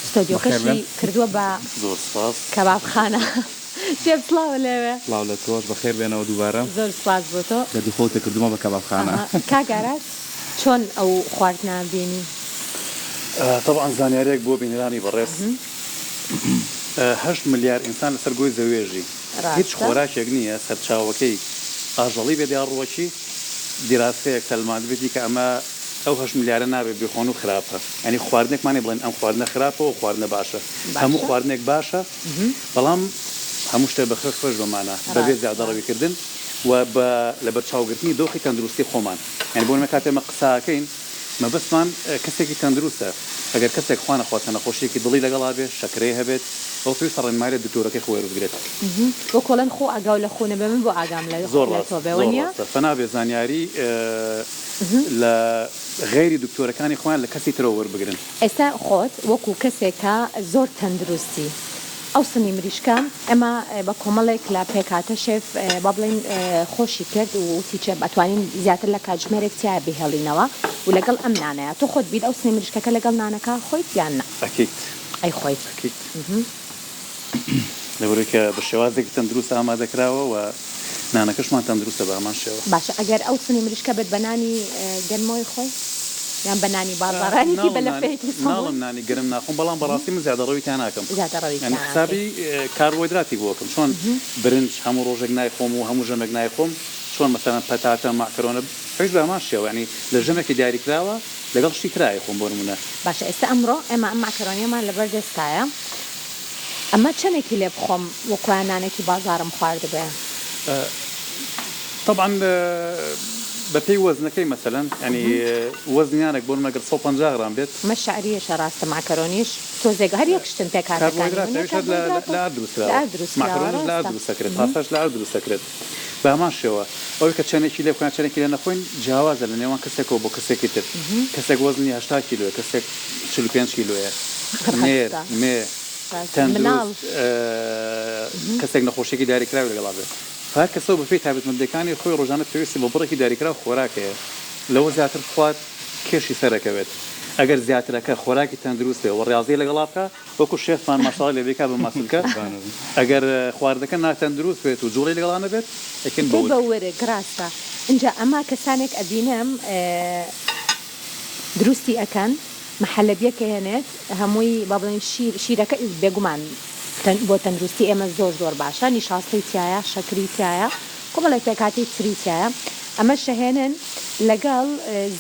ستۆدیۆکەشی کردووە بە زۆر سپاس کەبابخانە شێف سڵاوە لێوێ سڵاو لە تۆش بەخێر بێنەوە دووبارە زۆر سپاس بۆ تۆ لە دووخۆتە کردومە بە کەبابخانە. کاگەرا چۆن ئەو خواردنە بینی؟ طبعا زانیارێک بۆ بینێرانی بەڕێز 8 ملیار ئینسان لەسەر گۆی زەوێژی هیچ خۆراکێک نییە سەرچاوەکەی ئاژەڵی بێ دیاڕوەکی دیراسەیەک تەلمادبێتی کە ئەمە ئەو 8 ملیارە نابێت بخۆن و خراپە ینی خواردنێکمانی بڵێن ئەم خواردنە خراپە و خواردنە باشە هەموو خواردنێک باشە بەڵام هەموو شتێ بەخێر خۆش بمانە بەبێ زیادەڕەویکردن و لە بەرچاوگرتنی دۆخی تەندروستی خۆمان ینی بۆ نمە کاتێمە قساکەین مەبەستمان کەسێکی تەندروستە ئەگەر کەسێک خوا نەخواتە نەخۆشیێکی دڵی لەگەڵا بێت شەکرەی هەبێت ئەو پێویستە ڕێنماییە دکتۆرەکەی خۆی وەربگرێت بۆ کۆڵەن خۆ ئەگاو لە خۆنە بە من بۆ ئاگام لە زۆر بێوەنیە فەنابێ زانیاری لە غێری دکتۆرەکانی خۆیان لە کەسی ترەوە وەربگرن. ئێستا خۆت وەکو کەسێکە زۆر تەندروستی ئەو سنی مریشکە ئەمە بە کۆمەڵێک لە پێکاتە شێف با بڵین خۆشی کرد و تیچە ئەتوانین زیاتر لە کاتژمێرێک تیا بهێڵینەوە و لەگەڵ ئەم نانەیە تۆ خۆت بیت ئەو سنی مریشکەکە لەگەڵ نانەکە خۆیت یان نە؟ ئەکید ئەی خۆیت لەبەرەوەی کە بە شێوازێکی تەندروست ئامادەکراوە و نانەکەشمان تەندروستە بە هەمان شێوە. باشە ئەگەر ئەو سنی مریشکە بێت بە نانی گەرمەوەی خۆی یان بە نانی بازاڕانێکی بە لە فێکی ناڵم نانی گەرم ناخۆم بەڵام بەڕاستی من زیادەڕەویتیان ناکەم زیادەڕەوی حسابی کاربۆیدراتی بۆکەم چۆن برنج هەموو ڕۆژێک نایخۆم و هەموو ژەمێک نایخۆم چۆن مەسەلەن پەتاتە ماکەرۆنە پێش بە هەمان شێوە ینی لە ژەمێکی دیاریکراوە لەگەڵ شتی کرای خۆم بۆ نمونە. باشە ئێستا ئەمڕۆ ئێمە ئەم ماکەرۆنیەمان لەبەر دەستایە ئەمە چەندێکی لێ بخۆم وەکوانانێکی بازارم خواردبێ؟ طبعا بەپێی وەزنەکەی مەسەلەن ینی وەزنیانێک بۆ مەگەر 150 غرام بێت مە شعریەشە ڕاستە ماکەرۆنیش تۆزێک هەر یەک شتن دروستەکرێت پاساش لە دروستەکرێت بە هەمان شێوە ئەوەی کە چەندێکی لێ بکەن چەندێکی لێ نەخۆین جیاوازە لە نێوان کەسێکەوە بۆ کەسێکی تر کەسێک وەزنی 80 کیلۆ کەسێک 45 کیلۆیە نێر مێ تەندروست کەسێک نەخۆشیێکی دیاریکراوی لەگەڵا بێت هەر کەسەوە بەپێی تایبەتمەندەکانی خۆی ڕۆژانە پێویستی بە بڕێکی دیاریکرا و خۆراکەیە لەوە زیاتر بخوات کێشی سەرەکەوێت ئەگەر زیاترەکە خۆراکی تەندروستێ و ڕاضی لەگەڵا بکە وەکو شێفمان ماشاڵڵا لێ بێکا بە ماسولکە ئەگەر خواردەکە ناتەندروست بێت و جوڵی لەگەڵا نەبێت ئەکەن بە وەرێک ڕاستە اینجا ئەما کەسانێک ئەبینم دروستی ئەکەن محەلەبیەکە هێنێت هەمووی با بڵێن شیرەکە بێگومان بۆ تەندروستی ئێمە زۆر زۆر باشە نیشاستی تایە شەکری تایە کۆمەڵێک پێکاتی تری تایە ئەمە شەهێنن لەگەڵ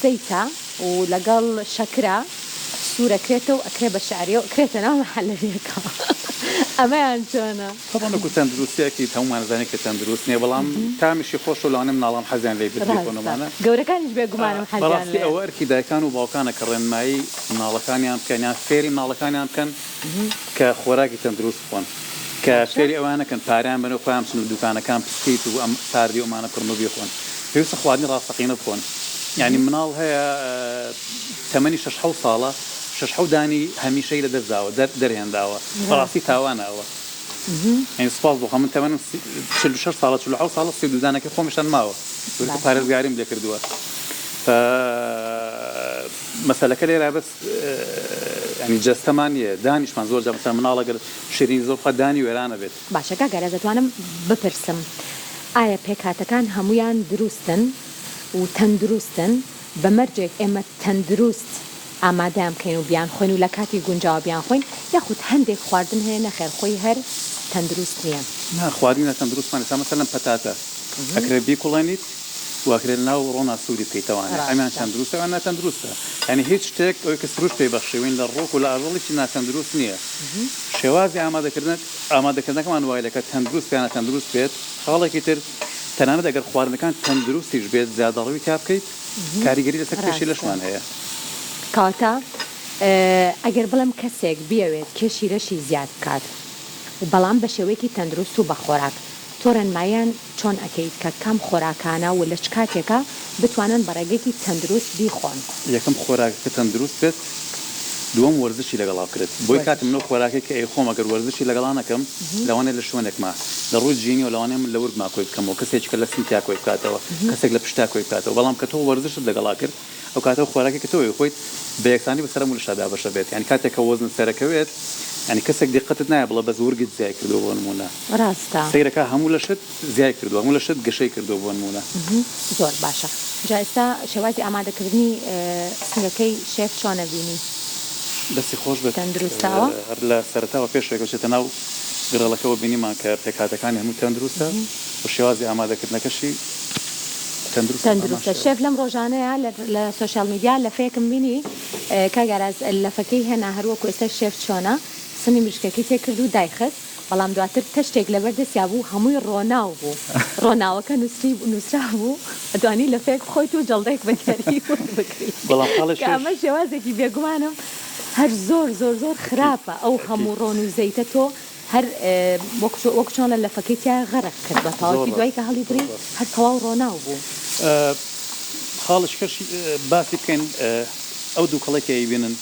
زەیتە و لەگەڵ شەکرا سوورەکرێتەوە ئەکرێ بە شعریە و ئەکرێتە ناو محەلەبیەکە ئەمەیان چۆنە؟ طبعاً تەندروستیەکی هەمومان زانێت کە تەندروست نییە بەڵام تامیشی خۆش و لاانێ مناڵام حەزیان لێ بێتۆنەمانە گەورەکانیش بێگومانم بەڕاستی ئەوە ئەرکی دایکان و باوکانە کە ڕێنمایی مناڵەکانیان بکەن یان فێری مناڵەکانیان بکەن کە خۆراکی تەندروست بخۆن کە فێری ئەوانەکەن پاریان بنەوە خۆیان بچن و دوکانەکان پسکیت و ئەم ساردی ئەمانە کڕمە بخۆن پێویستە خواردنی ڕاستەقینە بخۆن یعنی مناڵ هەیە تەمەنی 6 ساڵە 6 دانی هەمیشەی لە دەرزاوە دەرهێنداوە بەڕاستی تاوانەوە یعنی سپاس بۆ من تەمەنم 46 ساڵە 47 ساڵە 32 دانەکەی خۆمشان ماوە پارێزگاریم لێ کردووە مەسەلەکە لێرە بەس ینی جەستەمانیە دانیشمان زۆر جا مەسەڵەن مناڵەگەر شیرینی زۆر بخوات دانی وێرانە بێت. باشەکە گەرە دەتوانم بپرسم ئایا پێکاتەکان هەمویان دروستن و تەندروستن بە مەرجێک ئێمە تەندروست ئامادەیان بکەین و بیان خۆین و لە کاتی گونجاوە بیان خۆین یاخود هەندێک خواردن هەیە نەخێر خۆی هەر تەندروست نییە؟ خواردنی تەندروستمان ئێستا مەسەلەن پەتاتە ئەکرێت بیکوڵێنیت واکرێن ناو ڕۆنا سوودی بکەیتەوانە ئەمیان تەندروستە و ناتەندروستە یعنی هیچ شتێک ئەوەی کە سروش پێی بەخشێوین لە ڕۆک و لە ئاژەڵێکی ناتەندروست نییە شێوازی ئامادەکردنەکەمان وایە کە تەندروست یان ناتەندروست بێت خاڵێکی تر تەنانەت ئەگەر خواردنەکان تەندروستیش بێت زیادەڕەوی تا بکەیت کاریگەری لەسەر کێشی لەشمان هەیە کاتە ئەگەر بڵم کەسێک بیاوێت کێشی رەشی زیاد بکات بەڵام بە شێوەیەکی تەندروست و بە خۆراک تۆرەنمایان چۆن ئەکەیت کە کام خۆراکانە و لە چ کاتێکە بتوانن بەڕێگەیەکی تەندروست بیخۆن یەکەم خۆراکەکە تەندروست بێت دووەم وەرزشی لەگەڵا بکرێت بۆی کاتم نۆ خۆراکێک کە ئەی خۆم ئەگەر وەرزشی لەگەڵانەکەم لەوانێ لە شوێنێکما لە ڕووی جینی و لەوانێ من لە ورگما کۆی بکەمەوە کەسێک کە لە سینتیا کۆی بکاتەوە کەسێک لە پشتا کۆی بکاتەوە بەڵام کە تۆ وەرزشت لەگەڵا کرد ئەو کاتەوە خۆراکی کە تۆی خۆیت بە یەکسانی بەسەر مولشادا بەشە بێت یعنی کاتێک کە وەزن سەرەکەوێت ینی کەسێک دیقەتت نایە بڵە بەس ورگت زیای کردو بۆ نمونە ڕاستە سەیرەکە هەموو لە شت زیای کردو هەموو لە شت گەشەی کردو بۆ نمونە زۆر باشە جا ئێستا شێوازی ئامادەکردنی سنگەکەی شێف چۆنە بینی دەستی خۆش بێت تەندروستاوە لە سەرەتاوە پێشێکە چێتە ناو گڕەڵەکەەوە بینیمان کە پێکاتەکانی هەموو تەندروستە و شێوازی ئامادەکردنەکەشی تەندروستە شێف لەم ڕۆژانەیە لە سوۆشیال میدیا لە فێکم بینی کاگەراز لەفەکەی هێنا هەروەکو ئێستا شێف چۆنە سنی مشکەکەی تێکرد و دایخست بەڵام دواتر تەشتێک لەبەر دەستیا بوو هەمووی ڕۆناو بوو ڕۆناوەکە نووسرا بوو ئەدوانی لە فێک خۆیت و جەڵدەیەک بەدیاری بکریت ئەمە شێوازێکی بێگومانم هەر زۆر زۆر زۆر خراپە ئەو هەموو ڕۆن و زەیتە تۆ هەر وەک چۆن لە لەفەکەی تیا غەرق کرد بە تەواوی دوای کە هەڵی بڕی هەر تەواو ڕۆناو بوو خاڵشکەش باسی بکەین ئەو دوو کەڵێکی ئەیبینن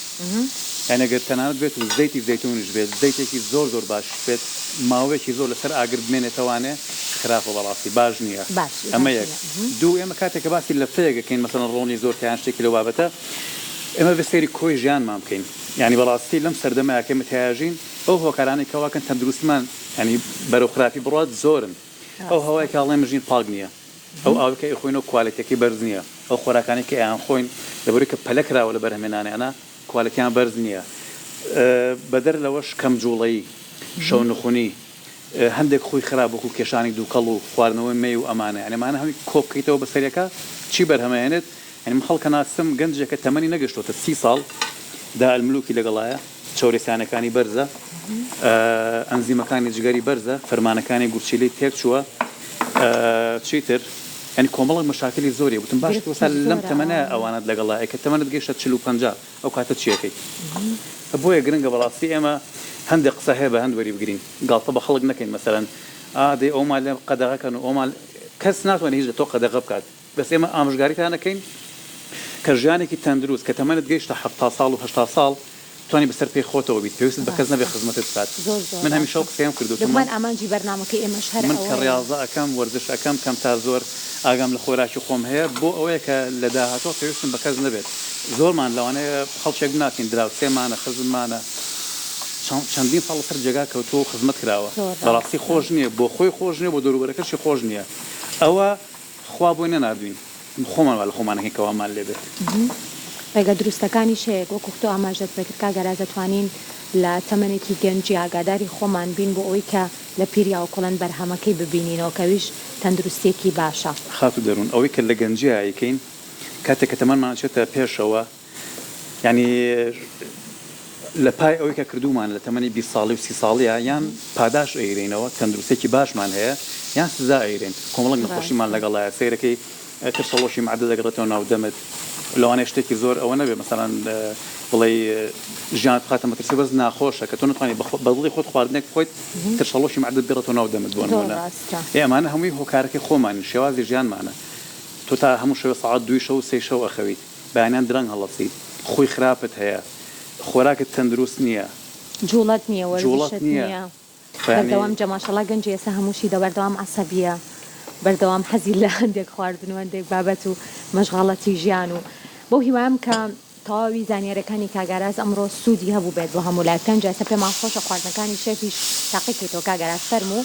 یعنی ئەگەر تەنانەت بێت و زەیتی زەیتونش بێت زەیتێکی زۆر زۆر باش بێت ماوەیەکی زۆر لەسەر ئاگر بمێنێتەوانێ خراپە بەڕاستی باش نییە ئەمە یەک دوو ئێمە کاتێککە باسی لە فێگەکەین مەسەڵەن ڕۆنی زۆر کەیان شتێکی لە بابەتە ئێمە بەسەری کۆی ژیانمان بکەین یعنی بەڕاستی لەم سەردەمایەکە متیاژین ئەو هۆکارانی کەواکەن تەندروستمان ینی بەرەو خراپی بڕات زۆرن ئەو هەوای کاڵێ مژین پاک نییە ئەو ئاوەکە ئەخۆینەوە کوالەتێکی بەرز نییە ئەو خۆراکانی کە ئەیان خۆین لەبەری کە پەلەکراوە لە بەرهەمێنانیانە کوالەتیان بەرز نییە بەدەر لەوەش کەم جوڵەیی شەو نخونی هەندێک خۆی خراپ وەکو کێشانی دووکەڵ و خواردنەوەی مەی و ئەمانە ئەمانە هەمی کۆ بکەیتەوە بەسەریەکە چی بەرهەمەێنێت ینی خەڵکە ناسم گەنجێکە تەمەنی نەگەشتۆتە 30 ساڵ دا ئەلملوکی لەگەڵایە چاورێسانەکانی بەرزە ئەنزیمەکانی جگەری بەرزە فەرمانەکانی گورچیلەی تێک چووە چیتر ینی کۆمەڵک مەشاکلی زۆری وتم باش وسا لەم تەمەنە ئەوانت لەگەڵایە کە تەمەنت گەیشتە 40-50 ئەو کاتە چیەکەی بۆیە گرنگە بەڕاستی ئێمە هەندێک قسە هەیە بە هەند وەری بگرین گاڵتە بە خەڵک نەکەین مەسەرەن ئادەی ئەومان لێ قەدەغەکەن و ئەومان کەس ناتوانێت هیچ لە تۆ قەدەغە بکات بەس ئێمە ئامۆژگاریتان نەکەین کە ژیانێکی تەندروست کە تەمەنت گەیشتە 70 ساڵ و 80 ساڵ توانی بەسەر پێی خۆتەوە بیت پێویست بە کەس نەبێ خزمەتت بکات من هەمیشە ئەو قسەیەم کردوتم من ئامانجی بەرنامەکەی ئێمەش هەر من کە ڕاضە ئەەکەم وەرزش ئەەکەم کەم تا زۆر ئاگام لە خۆراکی خۆم هەیە بۆ ئەوەیە کە لە داهاتۆ پێویستم بە کەس نەبێت زۆرمان لەوانەیە خەڵکێک ناکەین دراوسێمانە خزممانە چەندین ساڵ سەر جێگا کەوتۆ و خزمەت کراوە بەڕاستی خۆش نییە بۆ خۆی خۆش نییە بۆ دەوروبەرەکەشی خۆش نییە ئەوە خوا بۆی نەناردوین خۆمان لە خۆمانەکەی کەوامان لێبێت ڕێگە دروستەکانی شەیەک وەکو تو ئاماژەت بکرد کاگەراز دەتوانین لە تەمەنێکی گەنجی ئاگاداری خۆمان بین بۆ ئەوەی کە لە پیریاوە کۆڵەن بەرهەمەکەی ببینینەوە کەویش تەندروستێکی باشە خات و دەروون ئەوەی کە لە گەنجی ئایکەین کاتێک کە تەمەنمان چێتە پێشەوە ینی لە پای ئەوەی کە کردومان لە تەمەنی 20 ساڵی و 30 ساڵیە یان پاداش ئەیرێنەوە تەندروستێکی باشمان هەیە یان سزا ئەیرێن کۆمەڵک نەخۆشیمان لەگەڵایە سەیرەکەی ترسەڵۆشی معدە دەگڕێتەوە ناو دەمت لەوانەیە شتێکی زۆر ئەوە نەبێت مەسەڵەن بڵێ ژیانت بخاتە مەترسی بەس ناخۆشە کە تۆ نتوانانی بەدڵی خۆت خواردنێک بخۆیت ترسەڵۆشی معدە بگڕێتەوە ناو دەمت بۆ نمونە ئێمانە هەمووی هۆکارەکەی خۆمان شێوازی ژیانمانە تۆ تا هەموو شەوە سەعات 2 شەو 3 شەو ئەخەویت بەیانیان درەنگ هەڵەسیت خۆی خراپت هەیە خۆراکت تەندروست نییە جوڵەت نییە وەرزشت نییە بەردەوام جەماشەڵا گەنجی ئێستا هەمووشی بەردەوام عەسەبیە بەردەوام حەزی لە هەندێک خواردن و هەندێک بابەت و مەشغاڵەتی ژیان و بۆ هیوام کە تەواوی زانیاریەکانی کاگەراز ئەمڕۆ سوودی هەبوو بێت بۆ هەموو لایەکان جا ئێستا پێمان خۆشە خواردنەکانی شێفیش تاقیکەیتەوە کاگەراز فەرموو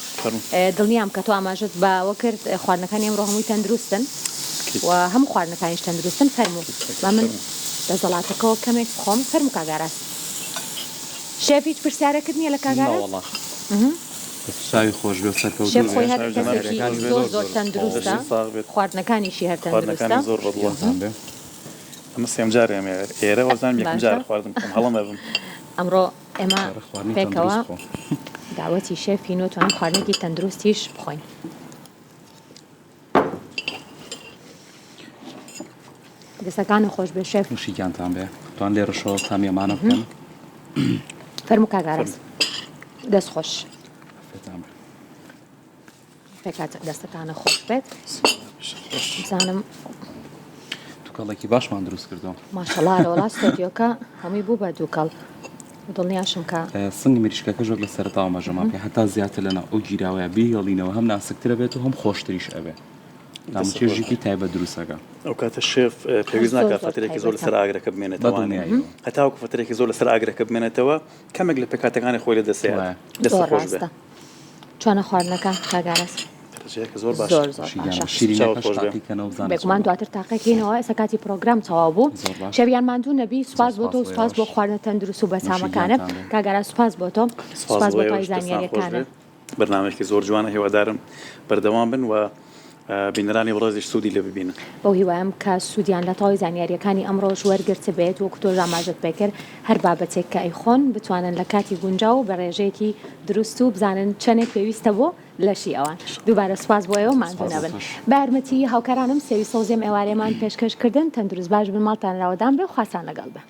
دڵنیام کە تۆ ئاماژەت بەوە کرد خواردنەکانی ئەمڕۆ هەمووی تەندروستن و هەموو خواردنەکانیش تەندروستن فەرموو با من دەزەڵاتەکەەوە کەمێک خۆم فەرموو کاگەراز شێف هیچ پرسیارەکرد نییە لە کاگەراز شاوی خۆش بێ و سەرکەوتوو شێف خۆی بێ. هەر کەسێکی زۆر تەندروستە خواردنەکانیشی هەر تەندروستە خواردنەکانی زۆر بەدڵە گیانتان بێ. ئەمە سێم جارێ ئێرە وەزانم یەکم جار خواردم هەڵم ئەبم ئەمڕۆ ئێمە خواردنی پێکەوە تەندروست خۆ. داوەتی شێفین و توانین خواردنێکی تەندروستیش بخۆین. دەستەکانە خۆش بێ شێف. نوشی گیانتان بێ. توان لێرە شۆ تامیەمانە بکەن. فەرموو کاگاڕاست دەست خۆش پێتان بێ. پێکات دەستەکانە خۆش بێت بزانم تووکەڵێکی باشمان دروست کردەوە. ماشەڵارە وڵا ستۆدیۆکە هەمووی بوو بە دووکەڵ دڵنیاشم کە سنگی مریشکەکە ژۆک لە سەرتاوە مەژەمان پێ هەتا زیاتر لەنا ئەو گیراوەیە بیهێڵینەوە هەم ناسکترە بێت و هەم خۆشتریش ئەبێ. نامچێژێکی تایبەت دروستەکە. ئەو کاتە شێف پێویست ناکات فترێکی زۆر لەسەر ئاگرەکە بمێنێتەوە هەتاوەکو فترێکی زۆر لەسەر ئاگرەکە بمێنێتەوە کەمێک لە پێکاتەکانی خۆی لە دەسێت دەست زۆر خۆش بێ ڕاستە چۆنە خواردنەکە کاگاڕاست زۆر باش زۆر زۆر باشە شیرینەکەش تاقیکەنەوە بزانێت. بێگومان دواتر تاقەکەینەوە ئێستا کاتی پرۆگرام تەواو بوو زۆر باش. شەویان ماندوو نەبی سوپاس بۆ تۆ و سوپاس بۆ خواردنە تەندروست و بەچامەکانە کاگارا سوپاس بۆ تۆ سوپاس بۆ تۆی زانیاریەکانە بەرنامێکی زۆر جوانە هیوادارم بەردەوام بن و بینەرانی بڕۆزیش سوودی لێ ببینن بەو هیوایم کە سوودیان لە تەواوی زانیاریەکانی ئەمڕۆژ وەرگرتە بێت وەکو تۆ ژاماژت پێکرد هەر بابەتێک کە ئەیخۆن بتوانن لە کاتی گونجاو بە ڕێژەیەکی دروست و بزانن چەندێک پێویستە بۆ لەشی ئەوان دووبارە سوپاس بۆیەوە ماندوو نەبن بە یارمەتی هاوکارانم سێوی سەوزێم ئێوارێمان پێشکەشکردن تەندروست باش بن ماڵتان راوەدان بێ و خواسان لەگەڵ بە